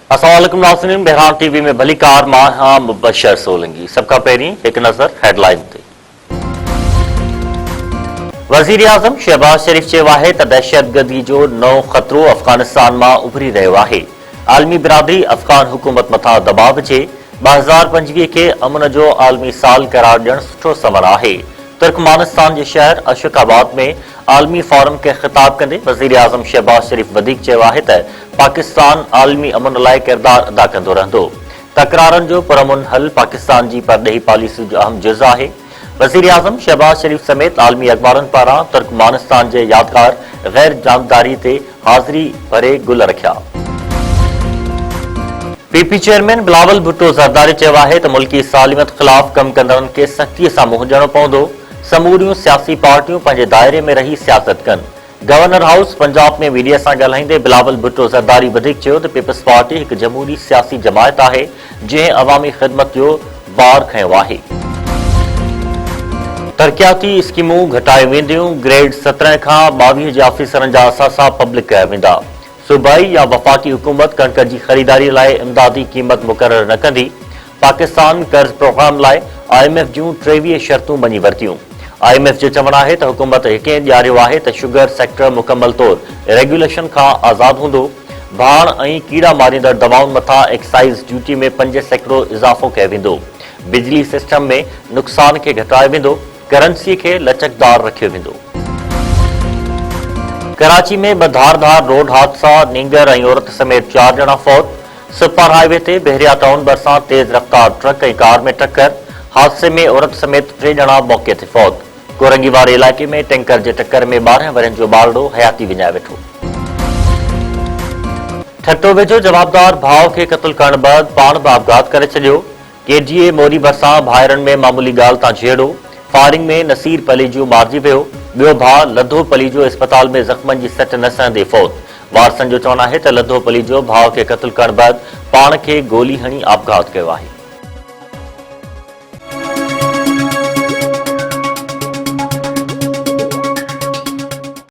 अस्सलाम वालेकुम नाज़रीन, बहरान टीवी में भली कार मां मुबशर सोलंगी। सबका पहिरीं एक नज़र हेडलाइन ते। वज़ीर आज़म शहबाज शरीफ चयो आहे त दहशतगर्दी जो नओं ख़तरो अफ़गानिस्तान मां उभरी रहियो आहे। आलमी बिरादरी अफ़गान हुकूमत मथां दबाव विझे 2025 खे अमन जो आलमी साल करार ॾियणु सुठो समर आहे। तुर्कमानिस्तान जे शहर अशोकाबाद में आलमी फोरम खे ख़िताब कंदे वज़ीर आज़म शहबाज शरीफ वधीक चयो आहे त पाकिस्तान आलमी अमन लाइ किरदार अदा कंदो रहंदो। तकरारनि जो पुरअमन हल पाकिस्तान जी परॾेही पॉलिसी जो अहम जुज़ आहे। वज़ीर आज़म शहबाज शरीफ समेत आलमी अख़बारनि पारां तुर्कमानिस्तान जे यादगार गैर जानबदारी ते हाज़िरी भरे गुल रखिया। पीपी चेयरमैन बिलावल भुट्टो ज़रदारी चयो आहे त मुल्की सालिमत ख़िलाफ़ कम कंदड़नि खे सख़्तीअ सां मुंहुं ॾियणो पवंदो। समूरियूं सियासी पार्टियूं पंहिंजे दायरे में रही सियासत कनि। गवर्नर हाउस पंजाब में मीडिया सां ॻाल्हाईंदे बिलावल भुट्टो ज़रदारी वधीक चयो त पीपल्स पार्टी हिकु जमहूरी सियासी जमायत आहे जंहिं अवामी ख़िदमत जो बार खंयो आहे। तरक़ियाती स्कीमूं घटाए वेंदियूं। ग्रेड 17 खां 22 जे ऑफिसरनि जा असासा पब्लिक कया वेंदा। सूबाई या वफ़ाक़ी हुकूमत कणक जी ख़रीदारी लाइ इमदादी क़ीमत मुक़ररु न कंदी। पाकिस्तान कर्ज़ प्रोग्राम लाइ IMF जूं 23 शर्तूं मञी वरितियूं। IMF जो चवणु आहे त हुकूमत हिके ॾियारियो आहे त शुगर सेक्टर मुकमल तौर रेगुलेशन खां आज़ादु हूंदो। भाण ऐं कीड़ा मारींदड़ दवाउनि मथां एक्साइज़ ड्यूटी में 5% इज़ाफ़ो कयो वेंदो। बिजली सिस्टम में नुक़सान खे घटायो वेंदो। करंसीअ खे लचकदार रखियो वेंदो। कराची में ॿ धारदार रोड हादसा, नींगर ऐं औरत समेत 4 ॼणा फौत। सुपर हाईवे ते बहरिया टाउन भरिसां तेज़ रफ़्तार ट्रक ऐं कार में टक्कर। हादसे में औरत समेत 3 ॼणा मौके ते फौत। कोरंगी वारे इलाइक़े में टैंकर जे टक्कर में 12 वरनि जो ॿारड़ो हयाती विञाए वेठो। ठट्टो वेझो जवाबदार भाउ खे क़त्ल करण बैदि पाण बि आपघात करे छॾियो। KGA मोरी भरिसां भाइरनि में मामूली ॻाल्हि तां झेड़ो। फायरिंग में नसीर पलीजू मारिजी वियो। ॿियो भाउ लधो पलीजो इस्पताल में ज़ख़्मनि जी सट न सहंदे फौत। वारसनि जो चवणु आहे त लधो पलीजो भाउ खे क़त्ल करण बैदि पाण खे गोली हणी आपघात कयो आहे।